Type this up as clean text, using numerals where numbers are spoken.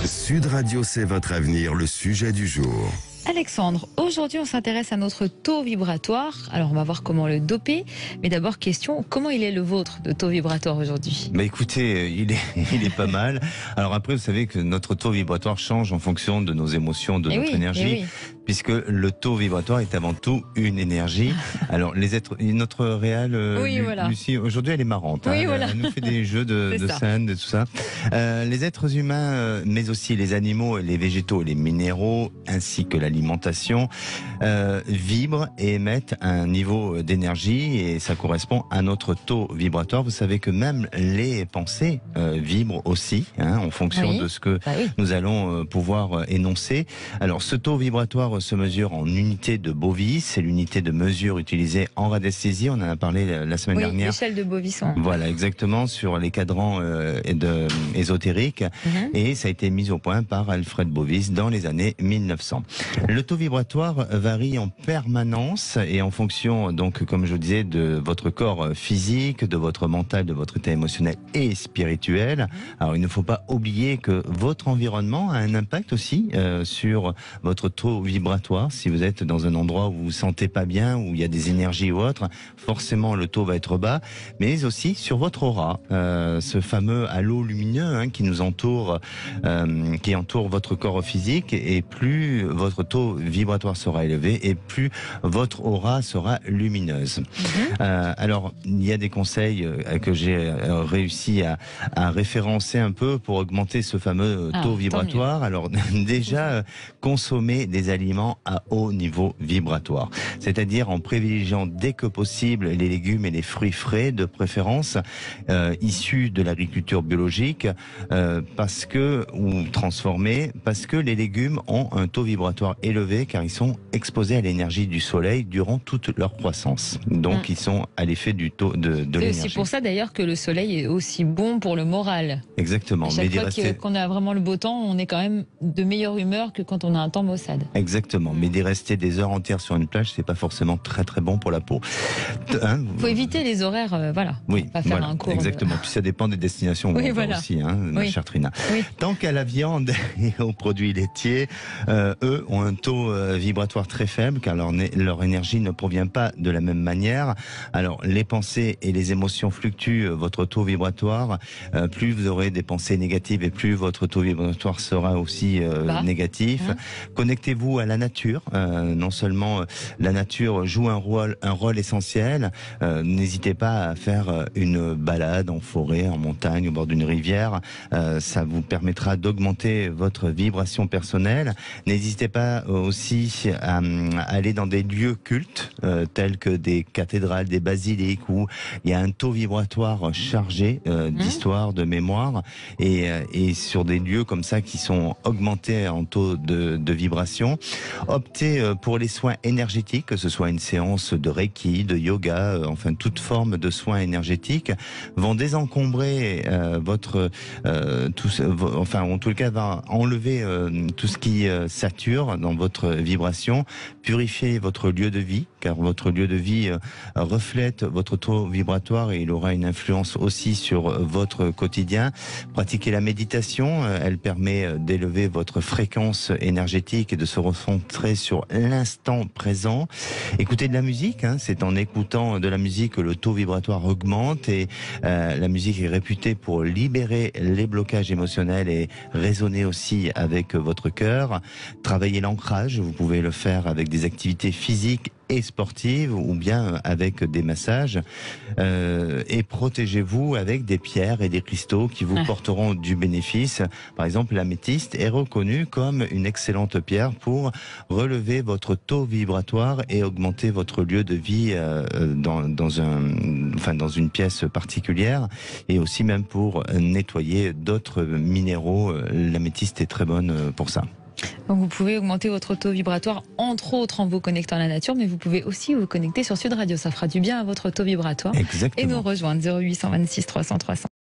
Sud Radio, c'est votre avenir, le sujet du jour. Alexandre, aujourd'hui on s'intéresse à notre taux vibratoire. Alors on va voir comment le doper. Mais d'abord question, comment il est le vôtre de taux vibratoire aujourd'hui? Bah écoutez, il est pas mal. Alors après, vous savez que notre taux vibratoire change en fonction de nos émotions, de notre énergie. Puisque le taux vibratoire est avant tout une énergie. Alors notre réal, Lucie, aujourd'hui elle est marrante. Elle nous fait des jeux de scène, de tout ça. Les êtres humains, mais aussi les animaux, les végétaux et les minéraux, ainsi que l'alimentation, vibrent et émettent un niveau d'énergie et ça correspond à notre taux vibratoire. Vous savez que même les pensées vibrent aussi, en fonction de ce que nous allons pouvoir énoncer. Alors ce taux vibratoire se mesure en unité de Bovis, c'est l'unité de mesure utilisée en radiesthésie, on en a parlé la semaine dernière. L'échelle de Bovis. Voilà, exactement, sur les cadrans ésotériques, et ça a été mis au point par Alfred Bovis dans les années 1900. Le taux vibratoire varie en permanence et en fonction, donc, comme je vous disais, de votre corps physique, de votre mental, de votre état émotionnel et spirituel. Alors, il ne faut pas oublier que votre environnement a un impact aussi sur votre taux vibratoire. Si vous êtes dans un endroit où vous vous sentez pas bien, où il y a des énergies ou autre, forcément le taux va être bas, mais aussi sur votre aura, ce fameux halo lumineux qui nous entoure, qui entoure votre corps physique, et plus votre taux vibratoire sera élevé et plus votre aura sera lumineuse. Alors, il y a des conseils que j'ai réussi à référencer un peu pour augmenter ce fameux taux vibratoire. Alors déjà, consommer des aliments à haut niveau vibratoire, c'est-à-dire en privilégiant dès que possible les légumes et les fruits frais, de préférence issus de l'agriculture biologique, ou transformés, parce que les légumes ont un taux vibratoire élevé car ils sont exposés à l'énergie du soleil durant toute leur croissance. Donc ils sont à l'effet du taux de l'énergie. C'est pour ça d'ailleurs que le soleil est aussi bon pour le moral. Exactement. À chaque fois qu'on a vraiment le beau temps, on est quand même de meilleure humeur que quand on a un temps maussade. Exactement. Mais d'y rester des heures entières sur une plage, c'est pas forcément très très bon pour la peau. Faut éviter les horaires, pas faire un cours. Exactement. Puis ça dépend des destinations où on va aussi, ma chère Trina. Tant qu'à la viande et aux produits laitiers, eux ont un taux vibratoire très faible car leur énergie ne provient pas de la même manière. Alors les pensées et les émotions fluctuent votre taux vibratoire. Plus vous aurez des pensées négatives et plus votre taux vibratoire sera aussi négatif. Connectez-vous à la nature. Non seulement la nature joue un rôle essentiel. N'hésitez pas à faire une balade en forêt, en montagne, au bord d'une rivière. Ça vous permettra d'augmenter votre vibration personnelle. N'hésitez pas aussi à aller dans des lieux cultes tels que des cathédrales, des basiliques où il y a un taux vibratoire chargé d'histoire, de mémoire, et sur des lieux comme ça qui sont augmentés en taux de vibration. Optez pour les soins énergétiques, que ce soit une séance de Reiki, de yoga, enfin toute forme de soins énergétiques vont désencombrer en tout cas va enlever tout ce qui sature dans votre vibration, purifier votre lieu de vie, car votre lieu de vie reflète votre taux vibratoire et il aura une influence aussi sur votre quotidien. Pratiquer la méditation, elle permet d'élever votre fréquence énergétique et de se recentrer sur l'instant présent. Écoutez de la musique, c'est en écoutant de la musique que le taux vibratoire augmente, et la musique est réputée pour libérer les blocages émotionnels et résonner aussi avec votre cœur. Travailler l'ancrage, vous pouvez le faire avec des activités physiques et sportives ou bien avec des massages, et protégez-vous avec des pierres et des cristaux qui vous porteront du bénéfice. Par exemple, l'améthyste est reconnue comme une excellente pierre pour relever votre taux vibratoire et augmenter votre lieu de vie dans une pièce particulière, et aussi même pour nettoyer d'autres minéraux. L'améthyste est très bonne pour ça. Donc vous pouvez augmenter votre taux vibratoire, entre autres en vous connectant à la nature, mais vous pouvez aussi vous connecter sur Sud Radio. Ça fera du bien à votre taux vibratoire. Exactement. Et nous rejoindre 0826 300 300.